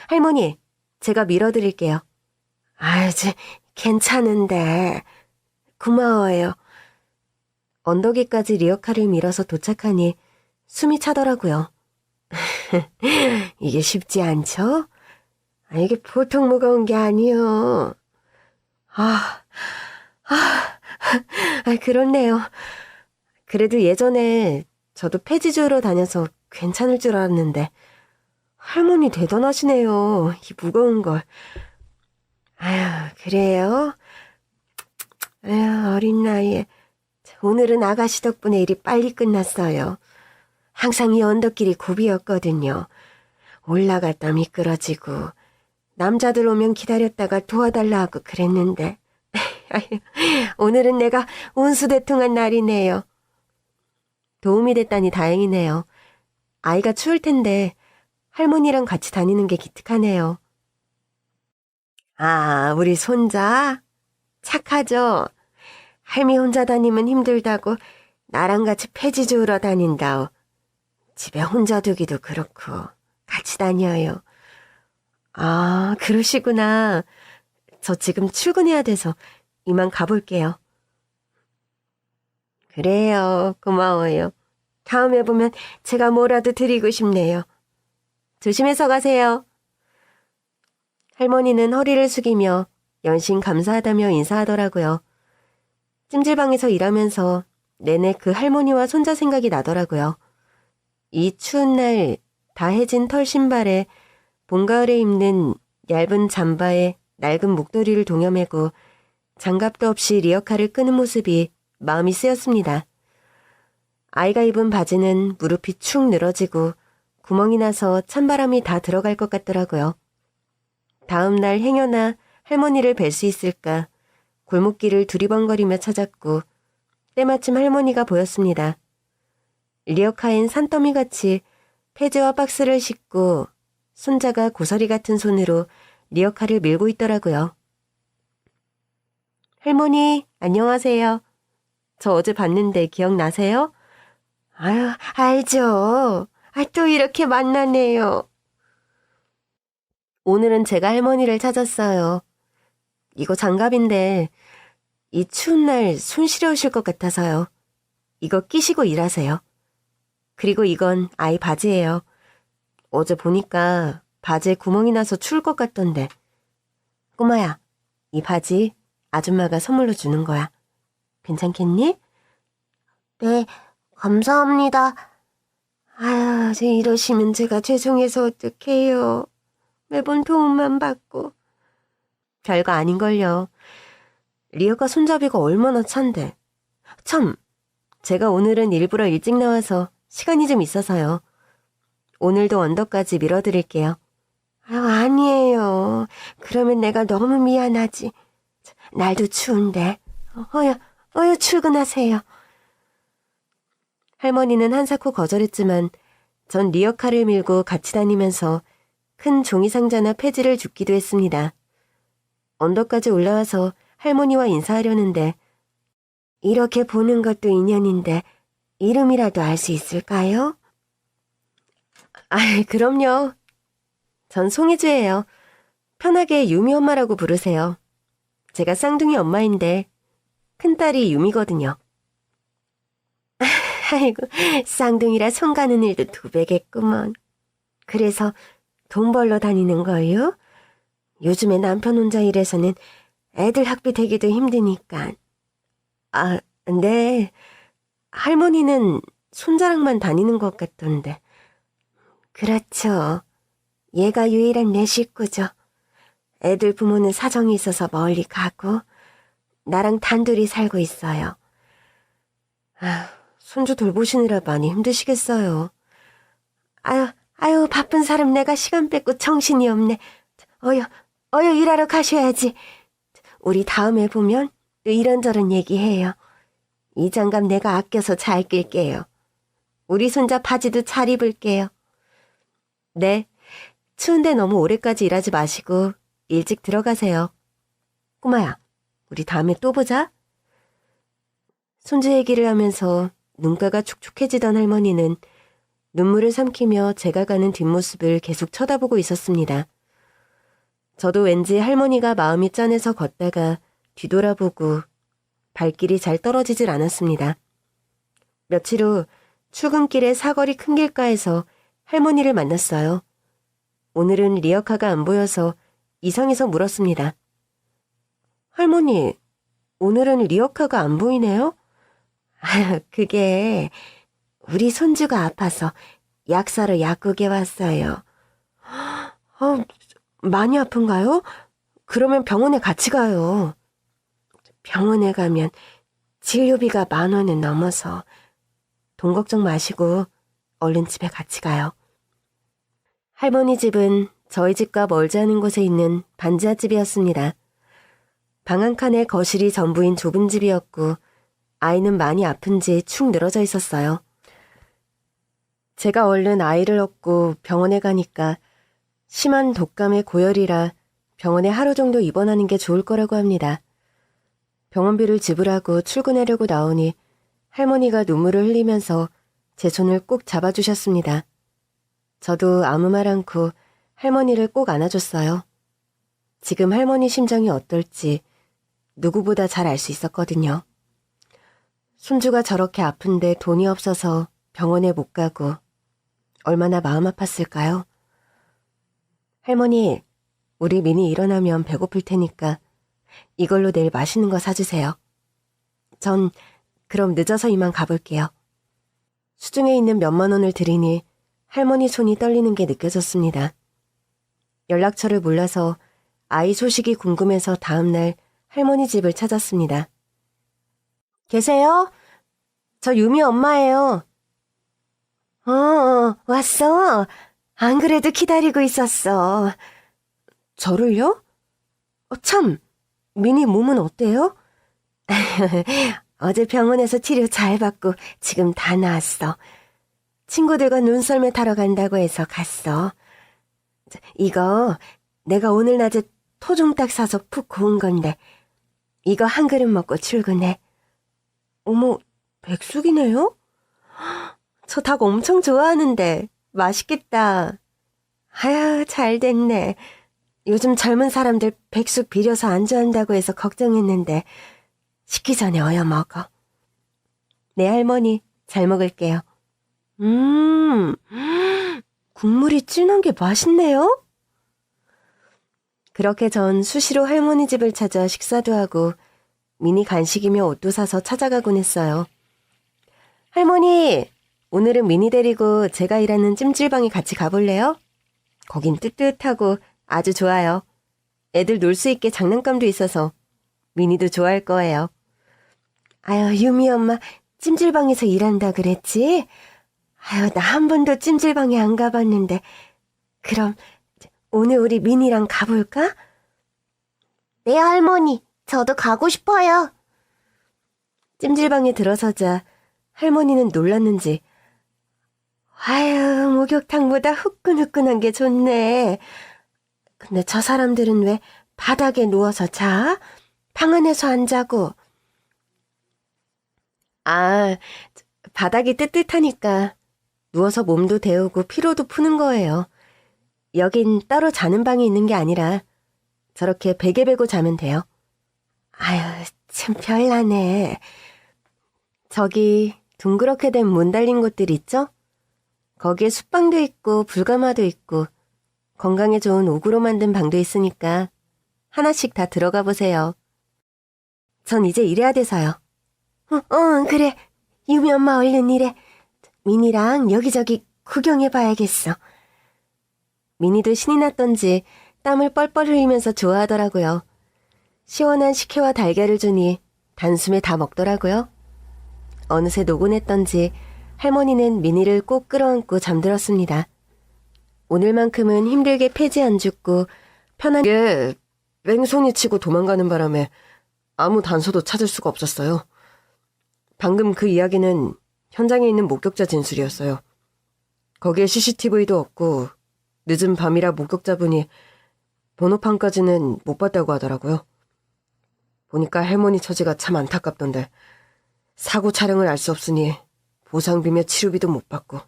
할머니, 제가 밀어드릴게요. 괜찮은데. 고마워요. 언덕 위까지 리어카를 밀어서 도착하니 숨이 차더라고요. 이게 쉽지 않죠? 이게 보통 무거운 게 아니요. 그렇네요. 그래도 예전에 저도 폐지 주우러 다녀서 괜찮을 줄 알았는데 할머니 대단하시네요. 이 무거운 걸. 그래요? 어린 나이에. 오늘은 아가씨 덕분에 일이 빨리 끝났어요. 항상 이 언덕길이 고비였거든요. 올라갔다 미끄러지고 남자들 오면 기다렸다가 도와달라 하고 그랬는데 오늘은 내가 운수대통한 날이네요. 도움이 됐다니 다행이네요. 아이가 추울 텐데 할머니랑 같이 다니는 게 기특하네요. 우리 손자? 착하죠? 할미 혼자 다니면 힘들다고 나랑 같이 폐지 주우러 다닌다오. 집에 혼자 두기도 그렇고 같이 다녀요. 그러시구나. 저 지금 출근해야 돼서 이만 가볼게요. 그래요. 고마워요. 다음에 보면 제가 뭐라도 드리고 싶네요. 조심해서 가세요. 할머니는 허리를 숙이며 연신 감사하다며 인사하더라고요. 찜질방에서 일하면서 내내 그 할머니와 손자 생각이 나더라고요. 이 추운 날 다해진 털 신발에 봄가을에 입는 얇은 잠바에 낡은 목도리를 동여매고 장갑도 없이 리어카를 끄는 모습이 마음이 쓰였습니다. 아이가 입은 바지는 무릎이 축 늘어지고 구멍이 나서 찬바람이 다 들어갈 것 같더라고요. 다음 날 행여나 할머니를 뵐 수 있을까 골목길을 두리번거리며 찾았고 때마침 할머니가 보였습니다. 리어카엔 산더미같이 폐지와 박스를 싣고 손자가 고사리 같은 손으로 리어카를 밀고 있더라고요. 할머니, 안녕하세요. 저 어제 봤는데 기억나세요? 알죠. 또 이렇게 만나네요. 오늘은 제가 할머니를 찾았어요. 이거 장갑인데 이 추운 날 손 시려우실 것 같아서요. 이거 끼시고 일하세요. 그리고 이건 아이 바지예요. 어제 보니까 바지에 구멍이 나서 추울 것 같던데. 꼬마야, 이 바지 아줌마가 선물로 주는 거야. 괜찮겠니? 네, 감사합니다. 이러시면 제가 죄송해서 어떡해요. 매번 도움만 받고. 별거 아닌걸요. 리어카 손잡이가 얼마나 찬데. 참, 제가 오늘은 일부러 일찍 나와서 시간이 좀 있어서요. 오늘도 언덕까지 밀어드릴게요. 아니에요. 그러면 내가 너무 미안하지. 날도 추운데. 출근하세요. 할머니는 한사코 거절했지만 전 리어카를 밀고 같이 다니면서 큰 종이 상자나 폐지를 줍기도 했습니다. 언덕까지 올라와서 할머니와 인사하려는데 이렇게 보는 것도 인연인데 이름이라도 알 수 있을까요? 아, 그럼요. 전 송혜주예요. 편하게 유미 엄마라고 부르세요. 제가 쌍둥이 엄마인데 큰딸이 유미거든요. 아이고, 쌍둥이라 손 가는 일도 2배겠구먼. 그래서 돈 벌러 다니는 거요? 요즘에 남편 혼자 일해서는 애들 학비 대기도 힘드니까. 아, 네. 할머니는 손자랑만 다니는 것 같던데. 그렇죠. 얘가 유일한 내 식구죠. 애들 부모는 사정이 있어서 멀리 가고 나랑 단둘이 살고 있어요. 아, 손주 돌보시느라 많이 힘드시겠어요. 아유, 바쁜 사람 내가 시간 뺏고 정신이 없네. 어여 일하러 가셔야지. 우리 다음에 보면 또 이런저런 얘기해요. 이 장갑 내가 아껴서 잘 낄게요. 우리 손자 바지도 잘 입을게요. 네, 추운데 너무 오래까지 일하지 마시고 일찍 들어가세요. 꼬마야, 우리 다음에 또 보자. 손주 얘기를 하면서 눈가가 촉촉해지던 할머니는 눈물을 삼키며 제가 가는 뒷모습을 계속 쳐다보고 있었습니다. 저도 왠지 할머니가 마음이 짠해서 걷다가 뒤돌아보고 발길이 잘 떨어지질 않았습니다. 며칠 후 출근길에 사거리 큰 길가에서 할머니를 만났어요. 오늘은 리어카가 안 보여서 이상해서 물었습니다. 할머니, 오늘은 리어카가 안 보이네요? 그게 우리 손주가 아파서 약 사러 약국에 왔어요. 많이 아픈가요? 그러면 병원에 같이 가요. 병원에 가면 진료비가 10,000원은 넘어서. 돈 걱정 마시고 얼른 집에 같이 가요. 할머니 집은 저희 집과 멀지 않은 곳에 있는 반지하집이었습니다. 방 한 칸에 거실이 전부인 좁은 집이었고 아이는 많이 아픈지 축 늘어져 있었어요. 제가 얼른 아이를 얻고 병원에 가니까 심한 독감의 고열이라 병원에 하루 정도 입원하는 게 좋을 거라고 합니다. 병원비를 지불하고 출근하려고 나오니 할머니가 눈물을 흘리면서 제 손을 꼭 잡아주셨습니다. 저도 아무 말 않고 할머니를 꼭 안아줬어요. 지금 할머니 심정이 어떨지 누구보다 잘 알 수 있었거든요. 손주가 저렇게 아픈데 돈이 없어서 병원에 못 가고 얼마나 마음 아팠을까요? 할머니, 우리 민이 일어나면 배고플 테니까 이걸로 내일 맛있는 거 사주세요. 전 그럼 늦어서 이만 가볼게요. 수중에 있는 몇만 원을 드리니 할머니 손이 떨리는 게 느껴졌습니다. 연락처를 몰라서 아이 소식이 궁금해서 다음날 할머니 집을 찾았습니다. 계세요? 저 유미 엄마예요. 왔어. 안 그래도 기다리고 있었어. 저를요? 참, 미니 몸은 어때요? 어제 병원에서 치료 잘 받고 지금 다 나았어. 친구들과 눈썰매 타러 간다고 해서 갔어. 이거 내가 오늘 낮에 토종닭 사서 푹 구운 건데 이거 한 그릇 먹고 출근해. 어머, 백숙이네요? 저 닭 엄청 좋아하는데 맛있겠다. 아유, 잘 됐네. 요즘 젊은 사람들 백숙 비려서 안 좋아한다고 해서 걱정했는데 식기 전에 어여 먹어. 네, 할머니, 잘 먹을게요. 국물이 진한 게 맛있네요? 그렇게 전 수시로 할머니 집을 찾아 식사도 하고 미니 간식이며 옷도 사서 찾아가곤 했어요. 할머니, 오늘은 미니 데리고 제가 일하는 찜질방에 같이 가볼래요? 거긴 뜨뜻하고 아주 좋아요. 애들 놀 수 있게 장난감도 있어서 미니도 좋아할 거예요. 아유, 유미 엄마 찜질방에서 일한다 그랬지? 아유, 나 한 번도 찜질방에 안 가봤는데. 그럼 오늘 우리 미니랑 가볼까? 네, 할머니. 저도 가고 싶어요. 찜질방에 들어서자 할머니는 놀랐는지 아유, 목욕탕보다 후끈후끈한 게 좋네. 근데 저 사람들은 왜 바닥에 누워서 자? 방 안에서 안 자고. 아, 바닥이 뜨뜻하니까 누워서 몸도 데우고 피로도 푸는 거예요. 여긴 따로 자는 방이 있는 게 아니라 저렇게 베개 베고 자면 돼요. 아유, 참 별나네. 저기 둥그렇게 된 문 달린 곳들 있죠? 거기에 숯방도 있고 불가마도 있고 건강에 좋은 옥으로 만든 방도 있으니까 하나씩 다 들어가 보세요. 전 이제 일해야 돼서요. 그래. 유미 엄마 얼른 일해. 미니랑 여기저기 구경해봐야겠어. 미니도 신이 났던지 땀을 뻘뻘 흘리면서 좋아하더라고요. 시원한 식혜와 달걀을 주니 단숨에 다 먹더라고요. 어느새 노곤했던지 할머니는 미니를 꼭 끌어안고 잠들었습니다. 오늘만큼은 힘들게 폐지 안 죽고 편하게 뺑소니 치고 도망가는 바람에 아무 단서도 찾을 수가 없었어요. 방금 그 이야기는 현장에 있는 목격자 진술이었어요. 거기에 CCTV도 없고 늦은 밤이라 목격자분이 번호판까지는 못 봤다고 하더라고요. 보니까 할머니 처지가 참 안타깝던데 사고 차량을 알 수 없으니 보상비며 치료비도 못 받고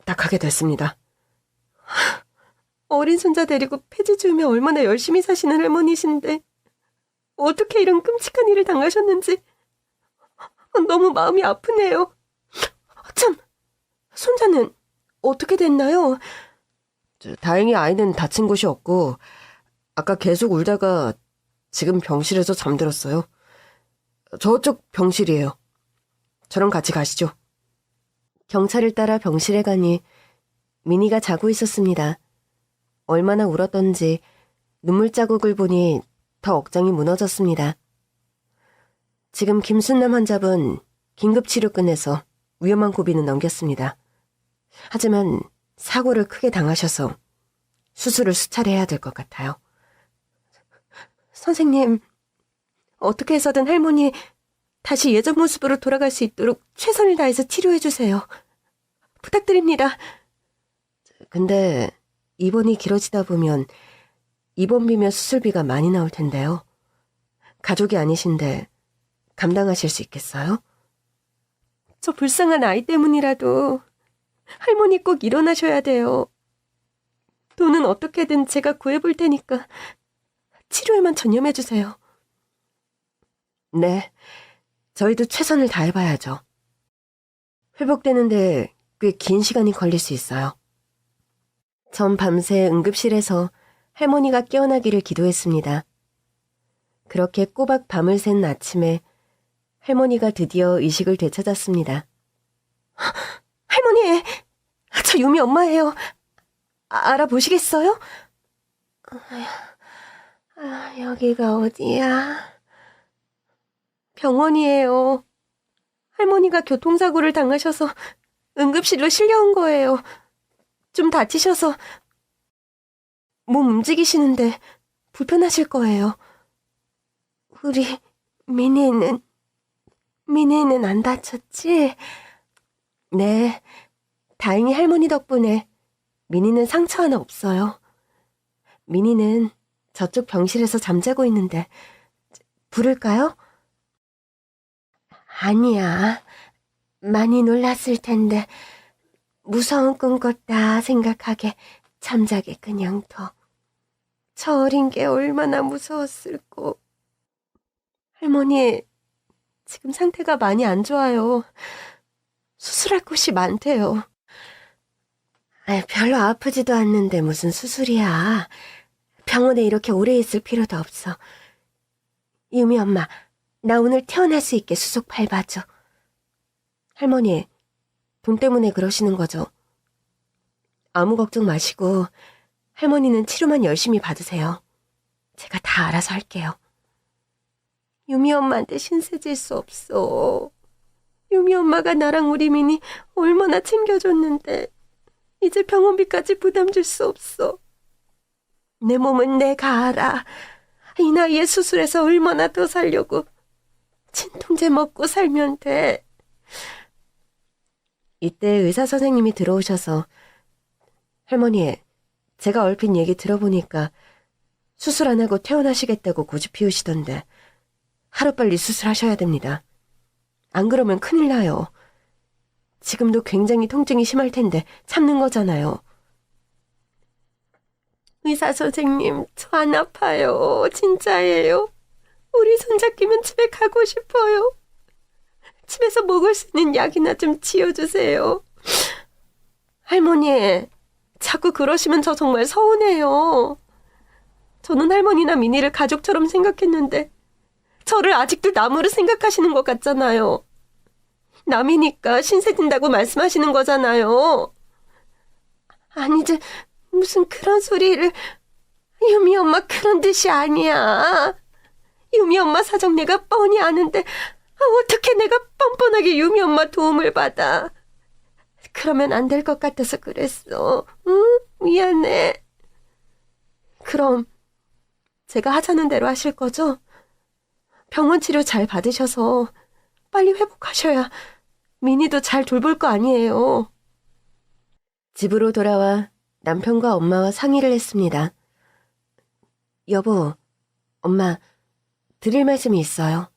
딱 하게 됐습니다. 어린 손자 데리고 폐지 주우며 얼마나 열심히 사시는 할머니신데 어떻게 이런 끔찍한 일을 당하셨는지 너무 마음이 아프네요. 참, 손자는 어떻게 됐나요? 다행히 아이는 다친 곳이 없고 아까 계속 울다가 지금 병실에서 잠들었어요. 저쪽 병실이에요. 저랑 같이 가시죠. 경찰을 따라 병실에 가니 미니가 자고 있었습니다. 얼마나 울었던지 눈물 자국을 보니 더 억장이 무너졌습니다. 지금 김순남 환자분 긴급치료 끝내서 위험한 고비는 넘겼습니다. 하지만 사고를 크게 당하셔서 수술을 수차례 해야 될 것 같아요. 선생님, 어떻게 해서든 할머니 다시 예전 모습으로 돌아갈 수 있도록 최선을 다해서 치료해 주세요. 부탁드립니다. 근데 입원이 길어지다 보면 입원비며 수술비가 많이 나올 텐데요. 가족이 아니신데 감당하실 수 있겠어요? 저 불쌍한 아이 때문이라도 할머니 꼭 일어나셔야 돼요. 돈은 어떻게든 제가 구해볼 테니까 치료에만 전념해주세요. 네, 저희도 최선을 다해봐야죠. 회복되는데 꽤 긴 시간이 걸릴 수 있어요. 전 밤새 응급실에서 할머니가 깨어나기를 기도했습니다. 그렇게 꼬박 밤을 샌 아침에 할머니가 드디어 의식을 되찾았습니다. 할머니, 저 유미 엄마예요. 알아보시겠어요? 여기가 어디야? 병원이에요. 할머니가 교통사고를 당하셔서 응급실로 실려온 거예요. 좀 다치셔서 몸 움직이시는데 불편하실 거예요. 우리 미니는 안 다쳤지? 네, 다행히 할머니 덕분에 미니는 상처 하나 없어요. 미니는 저쪽 병실에서 잠자고 있는데 부를까요? 아니야. 많이 놀랐을 텐데 무서운 꿈 꿨다 생각하게 잠자게 그냥 둬. 저 어린 게 얼마나 무서웠을꼬. 할머니, 지금 상태가 많이 안 좋아요. 수술할 곳이 많대요. 별로 아프지도 않는데 무슨 수술이야. 병원에 이렇게 오래 있을 필요도 없어. 유미 엄마, 나 오늘 퇴원할 수 있게 수속 밟아줘. 할머니, 돈 때문에 그러시는 거죠? 아무 걱정 마시고 할머니는 치료만 열심히 받으세요. 제가 다 알아서 할게요. 유미 엄마한테 신세질 수 없어. 유미 엄마가 나랑 우리 미니 얼마나 챙겨줬는데 이제 병원비까지 부담 줄 수 없어. 내 몸은 내가 알아. 이 나이에 수술해서 얼마나 더 살려고. 진통제 먹고 살면 돼. 이때 의사 선생님이 들어오셔서 할머니, 제가 얼핏 얘기 들어보니까 수술 안 하고 퇴원하시겠다고 고집 피우시던데 하루빨리 수술하셔야 됩니다. 안 그러면 큰일 나요. 지금도 굉장히 통증이 심할 텐데 참는 거잖아요. 의사 선생님, 저 안 아파요. 진짜예요. 우리 손잡기면 집에 가고 싶어요. 집에서 먹을 수 있는 약이나 좀 지어주세요. 할머니, 자꾸 그러시면 저 정말 서운해요. 저는 할머니나 미니를 가족처럼 생각했는데 저를 아직도 나무로 생각하시는 것 같잖아요. 남이니까 신세진다고 말씀하시는 거잖아요. 아니지, 무슨 그런 소리를. 유미 엄마 그런 뜻이 아니야. 유미 엄마 사정 내가 뻔히 아는데 어떻게 내가 뻔뻔하게 유미 엄마 도움을 받아. 그러면 안 될 것 같아서 그랬어. 응? 미안해. 그럼 제가 하자는 대로 하실 거죠? 병원 치료 잘 받으셔서 빨리 회복하셔야 미니도 잘 돌볼 거 아니에요. 집으로 돌아와 남편과 엄마와 상의를 했습니다. 여보, 엄마, 드릴 말씀이 있어요.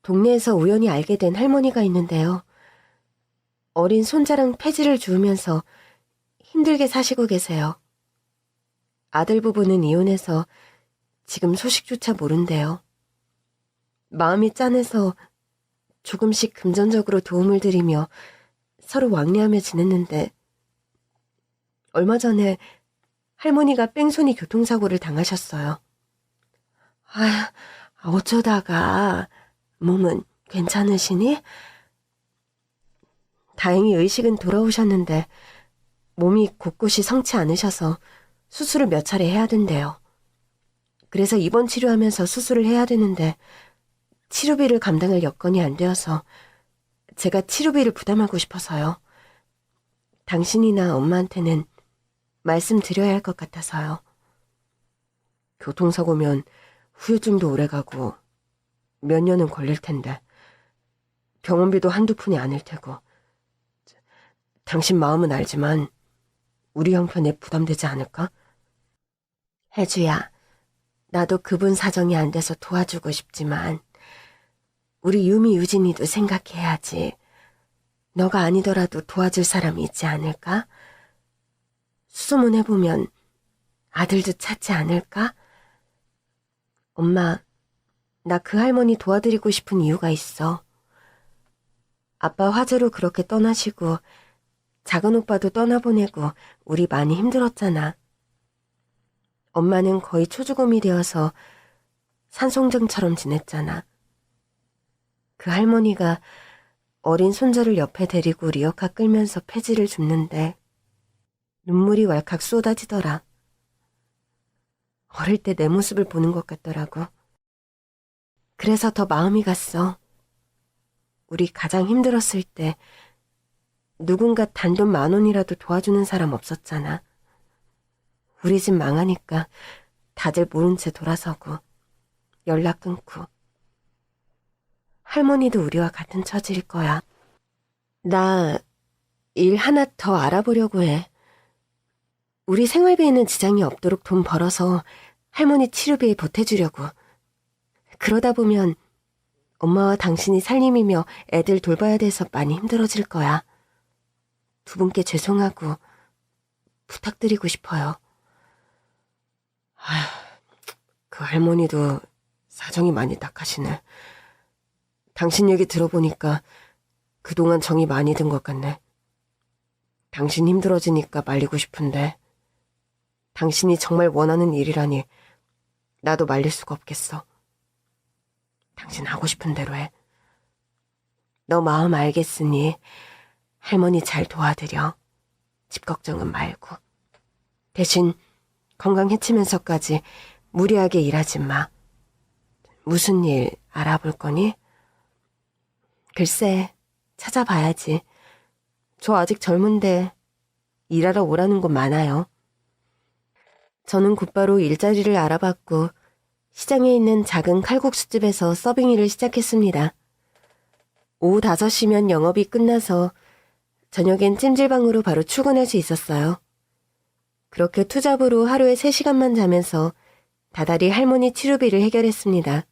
동네에서 우연히 알게 된 할머니가 있는데요. 어린 손자랑 폐지를 주우면서 힘들게 사시고 계세요. 아들 부부는 이혼해서 지금 소식조차 모른대요. 마음이 짠해서 조금씩 금전적으로 도움을 드리며 서로 왕래하며 지냈는데 얼마 전에 할머니가 뺑소니 교통사고를 당하셨어요. 어쩌다가 몸은 괜찮으시니? 다행히 의식은 돌아오셨는데 몸이 곳곳이 성치 않으셔서 수술을 몇 차례 해야 된대요. 그래서 입원 치료하면서 수술을 해야 되는데 치료비를 감당할 여건이 안 되어서 제가 치료비를 부담하고 싶어서요. 당신이나 엄마한테는 말씀드려야 할 것 같아서요. 교통사고면 후유증도 오래가고 몇 년은 걸릴 텐데 병원비도 한두 푼이 아닐 테고 당신 마음은 알지만 우리 형편에 부담되지 않을까? 혜주야, 나도 그분 사정이 안 돼서 도와주고 싶지만 우리 유미 유진이도 생각해야지. 너가 아니더라도 도와줄 사람이 있지 않을까? 수소문해보면 아들도 찾지 않을까? 엄마, 나 그 할머니 도와드리고 싶은 이유가 있어. 아빠 화재로 그렇게 떠나시고 작은 오빠도 떠나보내고 우리 많이 힘들었잖아. 엄마는 거의 초주검이 되어서 산송정처럼 지냈잖아. 그 할머니가 어린 손자를 옆에 데리고 리어카 끌면서 폐지를 줍는데 눈물이 왈칵 쏟아지더라. 어릴 때 내 모습을 보는 것 같더라고. 그래서 더 마음이 갔어. 우리 가장 힘들었을 때 누군가 단돈 10,000원이라도 도와주는 사람 없었잖아. 우리 집 망하니까 다들 모른 채 돌아서고 연락 끊고. 할머니도 우리와 같은 처지일 거야. 나 일 하나 더 알아보려고 해. 우리 생활비에는 지장이 없도록 돈 벌어서 할머니 치료비에 보태주려고. 그러다 보면 엄마와 당신이 살림이며 애들 돌봐야 돼서 많이 힘들어질 거야. 두 분께 죄송하고 부탁드리고 싶어요. 그 할머니도 사정이 많이 딱하시네. 당신 얘기 들어보니까 그동안 정이 많이 든 것 같네. 당신 힘들어지니까 말리고 싶은데 당신이 정말 원하는 일이라니 나도 말릴 수가 없겠어. 당신 하고 싶은 대로 해. 너 마음 알겠으니 할머니 잘 도와드려. 집 걱정은 말고. 대신 건강 해치면서까지 무리하게 일하지 마. 무슨 일 알아볼 거니? 글쎄, 찾아봐야지. 저 아직 젊은데 일하러 오라는 곳 많아요. 저는 곧바로 일자리를 알아봤고 시장에 있는 작은 칼국수집에서 서빙 일을 시작했습니다. 오후 5시면 영업이 끝나서 저녁엔 찜질방으로 바로 출근할 수 있었어요. 그렇게 투잡으로 하루에 3시간만 자면서 다달이 할머니 치료비를 해결했습니다.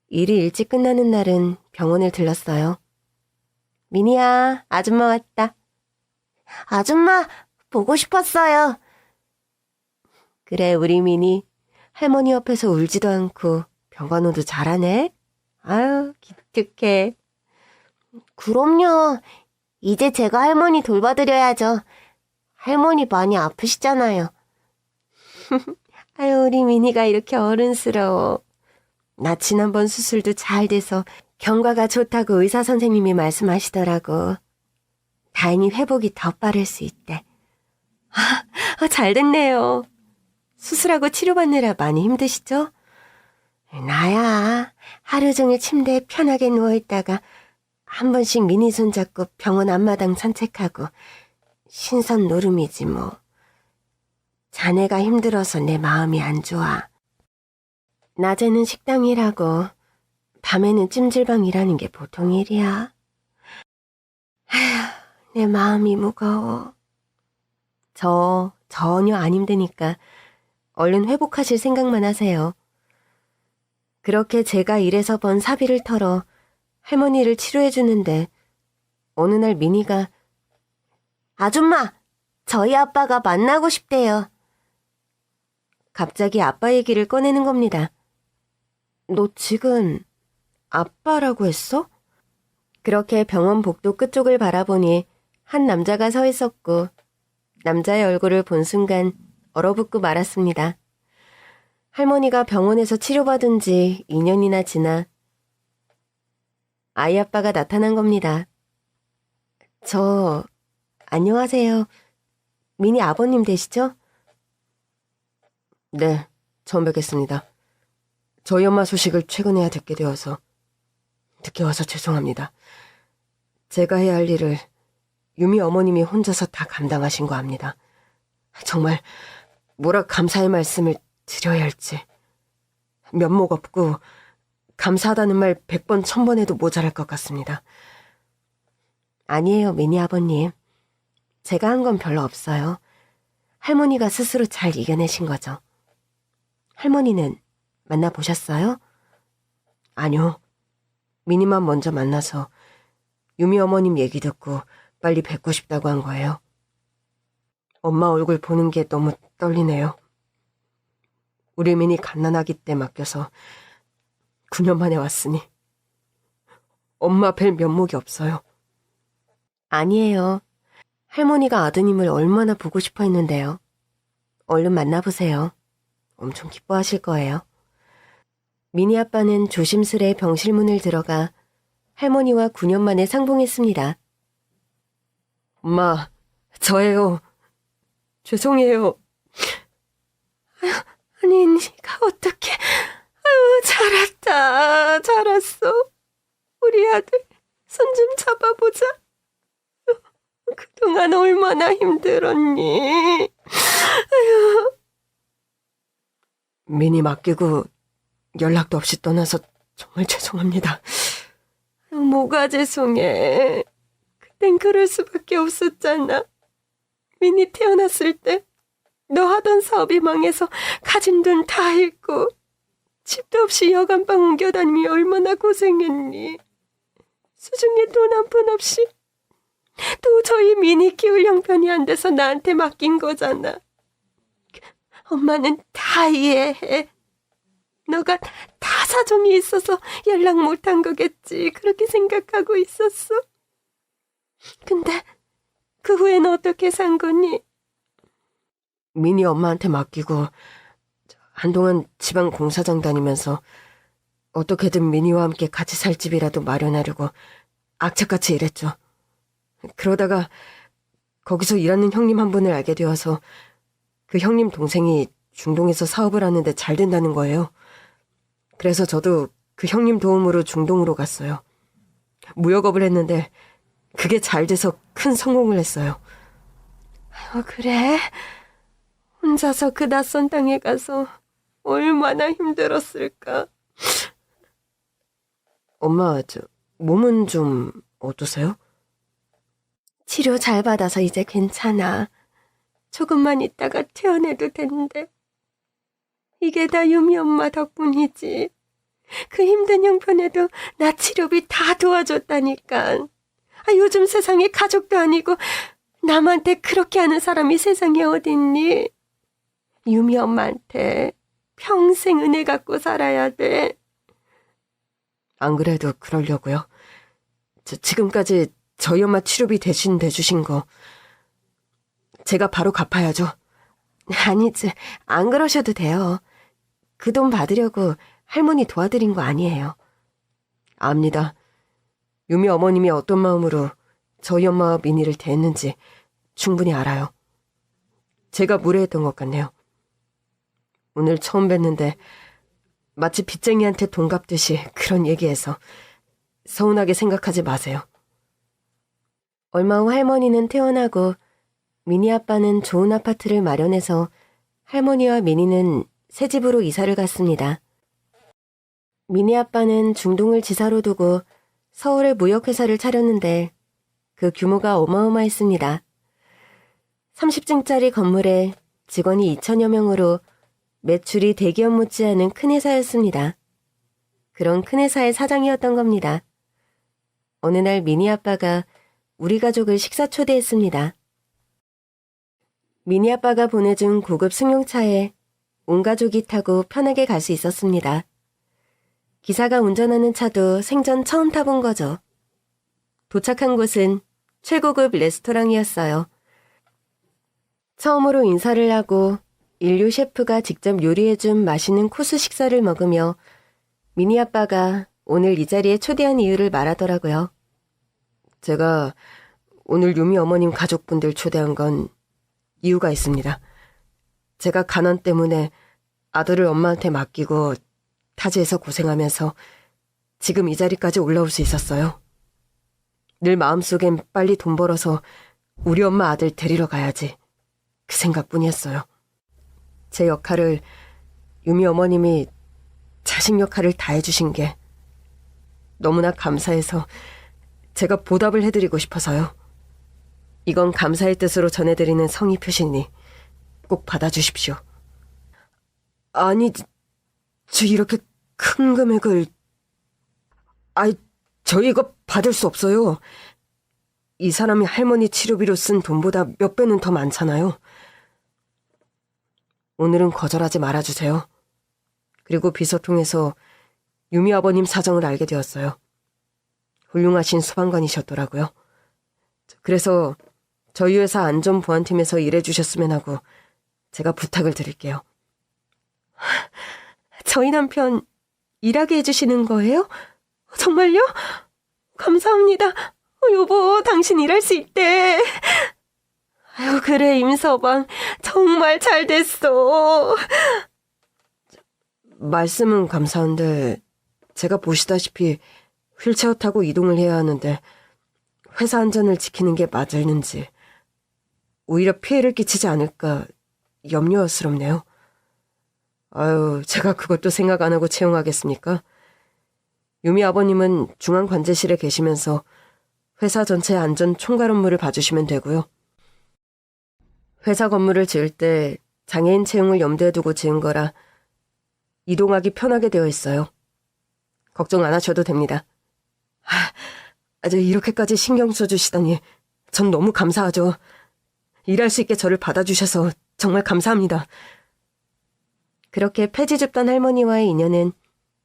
일이 일찍 끝나는 날은 병원을 들렀어요. 미니야, 아줌마 왔다. 아줌마, 보고 싶었어요. 그래, 우리 미니. 할머니 옆에서 울지도 않고 병간호도 잘하네. 아유, 기특해. 그럼요. 이제 제가 할머니 돌봐드려야죠. 할머니 많이 아프시잖아요. 아유, 우리 미니가 이렇게 어른스러워. 나 지난번 수술도 잘 돼서 경과가 좋다고 의사 선생님이 말씀하시더라고. 다행히 회복이 더 빠를 수 있대. 잘 됐네요. 수술하고 치료받느라 많이 힘드시죠? 나야 하루 종일 침대에 편하게 누워있다가 한 번씩 미니 손잡고 병원 앞마당 산책하고 신선 노름이지 뭐. 자네가 힘들어서 내 마음이 안 좋아. 낮에는 식당 일하고 밤에는 찜질방 일하는 게 보통 일이야. 아휴, 내 마음이 무거워. 저 전혀 안 힘드니까 얼른 회복하실 생각만 하세요. 그렇게 제가 일해서 번 사비를 털어 할머니를 치료해주는데 어느 날 미니가 아줌마, 저희 아빠가 만나고 싶대요. 갑자기 아빠 얘기를 꺼내는 겁니다. 너 지금 아빠라고 했어? 그렇게 병원 복도 끝쪽을 바라보니 한 남자가 서 있었고 남자의 얼굴을 본 순간 얼어붙고 말았습니다. 할머니가 병원에서 치료받은 지 2년이나 지나 아이 아빠가 나타난 겁니다. 안녕하세요. 미니 아버님 되시죠? 네, 처음 뵙겠습니다. 저희 엄마 소식을 최근에야 듣게 되어서 늦게 와서 죄송합니다. 제가 해야 할 일을 유미 어머님이 혼자서 다 감당하신 거 압니다. 정말 뭐라 감사의 말씀을 드려야 할지. 면목 없고 감사하다는 말 100번 1000번 해도 모자랄 것 같습니다. 아니에요, 미니 아버님. 제가 한 건 별로 없어요. 할머니가 스스로 잘 이겨내신 거죠. 할머니는 만나보셨어요? 아니요. 미니만 먼저 만나서 유미 어머님 얘기 듣고 빨리 뵙고 싶다고 한 거예요. 엄마 얼굴 보는 게 너무 떨리네요. 우리 미니 갓난아기 때 맡겨서 9년 만에 왔으니 엄마 뵐 면목이 없어요. 아니에요. 할머니가 아드님을 얼마나 보고 싶어 했는데요. 얼른 만나보세요. 엄청 기뻐하실 거예요. 미니 아빠는 조심스레 병실 문을 들어가 할머니와 9년 만에 상봉했습니다. 엄마, 저예요. 죄송해요. 아니, 네가 어떻게... 아유, 잘 왔다. 잘 왔어. 우리 아들 손 좀 잡아보자. 그동안 얼마나 힘들었니? 아유. 미니 맡기고 연락도 없이 떠나서 정말 죄송합니다. 뭐가 죄송해. 그땐 그럴 수밖에 없었잖아. 미니 태어났을 때 너 하던 사업이 망해서 가진 돈 다 잃고 집도 없이 여간방 옮겨다니며 얼마나 고생했니. 수중에 돈 한 푼 없이 도저히 미니 키울 형편이 안 돼서 나한테 맡긴 거잖아. 엄마는 다 이해해. 너가 다 사정이 있어서 연락 못한 거겠지. 그렇게 생각하고 있었어. 근데 그 후에는 어떻게 산 거니? 미니 엄마한테 맡기고 한동안 지방 공사장 다니면서 어떻게든 미니와 함께 같이 살 집이라도 마련하려고 악착같이 일했죠. 그러다가 거기서 일하는 형님 한 분을 알게 되어서 그 형님 동생이 중동에서 사업을 하는데 잘 된다는 거예요. 그래서 저도 그 형님 도움으로 중동으로 갔어요. 무역업을 했는데 그게 잘 돼서 큰 성공을 했어요. 그래? 혼자서 그 낯선 땅에 가서 얼마나 힘들었을까? 엄마, 몸은 좀 어떠세요? 치료 잘 받아서 이제 괜찮아. 조금만 있다가 퇴원해도 되는데. 이게 다 유미 엄마 덕분이지. 그 힘든 형편에도 나 치료비 다 도와줬다니까. 요즘 세상에 가족도 아니고 남한테 그렇게 하는 사람이 세상에 어딨니? 유미 엄마한테 평생 은혜 갖고 살아야 돼. 안 그래도 그러려고요. 지금까지 저희 엄마 치료비 대신 내주신 거 제가 바로 갚아야죠. 아니지, 안 그러셔도 돼요. 그 돈 받으려고 할머니 도와드린 거 아니에요. 압니다. 유미 어머님이 어떤 마음으로 저희 엄마와 미니를 대했는지 충분히 알아요. 제가 무례했던 것 같네요. 오늘 처음 뵀는데 마치 빚쟁이한테 돈 갚듯이 그런 얘기해서 서운하게 생각하지 마세요. 얼마 후 할머니는 퇴원하고 미니 아빠는 좋은 아파트를 마련해서 할머니와 미니는 새 집으로 이사를 갔습니다. 미니 아빠는 중동을 지사로 두고 서울에 무역회사를 차렸는데 그 규모가 어마어마했습니다. 30층짜리 건물에 직원이 2천여 명으로 매출이 대기업 못지않은 큰 회사였습니다. 그런 큰 회사의 사장이었던 겁니다. 어느 날 미니 아빠가 우리 가족을 식사 초대했습니다. 미니 아빠가 보내준 고급 승용차에 온 가족이 타고 편하게 갈 수 있었습니다. 기사가 운전하는 차도 생전 처음 타본 거죠. 도착한 곳은 최고급 레스토랑이었어요. 처음으로 인사를 하고 인류 셰프가 직접 요리해준 맛있는 코스 식사를 먹으며 미니 아빠가 오늘 이 자리에 초대한 이유를 말하더라고요. 제가 오늘 유미 어머님 가족분들 초대한 건 이유가 있습니다. 제가 가난 때문에 아들을 엄마한테 맡기고 타지에서 고생하면서 지금 이 자리까지 올라올 수 있었어요. 늘 마음속엔 빨리 돈 벌어서 우리 엄마 아들 데리러 가야지. 그 생각뿐이었어요. 제 역할을 유미 어머님이 자식 역할을 다 해주신 게 너무나 감사해서 제가 보답을 해드리고 싶어서요. 이건 감사의 뜻으로 전해드리는 성의 표시니 꼭 받아주십시오. 아니, 저 이렇게 큰 금액을... 저 이거 받을 수 없어요. 이 사람이 할머니 치료비로 쓴 돈보다 몇 배는 더 많잖아요. 오늘은 거절하지 말아주세요. 그리고 비서 통해서 유미 아버님 사정을 알게 되었어요. 훌륭하신 소방관이셨더라고요. 그래서 저희 회사 안전보안팀에서 일해주셨으면 하고 제가 부탁을 드릴게요. 저희 남편 일하게 해주시는 거예요? 정말요? 감사합니다. 여보, 당신 일할 수 있대. 아유, 그래, 임서방. 정말 잘 됐어. 말씀은 감사한데 제가 보시다시피 휠체어 타고 이동을 해야 하는데 회사 안전을 지키는 게 맞을는지 오히려 피해를 끼치지 않을까 염려스럽네요. 아유, 제가 그것도 생각 안 하고 채용하겠습니까? 유미 아버님은 중앙관제실에 계시면서 회사 전체 안전 총괄 업무를 봐주시면 되고요. 회사 건물을 지을 때 장애인 채용을 염두에 두고 지은 거라 이동하기 편하게 되어 있어요. 걱정 안 하셔도 됩니다. 이렇게까지 신경 써주시다니 전 너무 감사하죠. 일할 수 있게 저를 받아주셔서 정말 감사합니다. 그렇게 폐지 줍던 할머니와의 인연은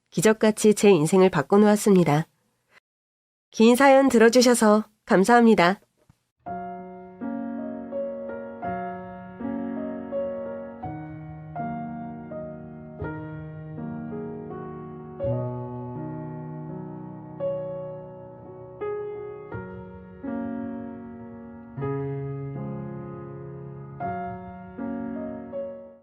기적같이 제 인생을 바꿔놓았습니다. 긴 사연 들어주셔서 감사합니다.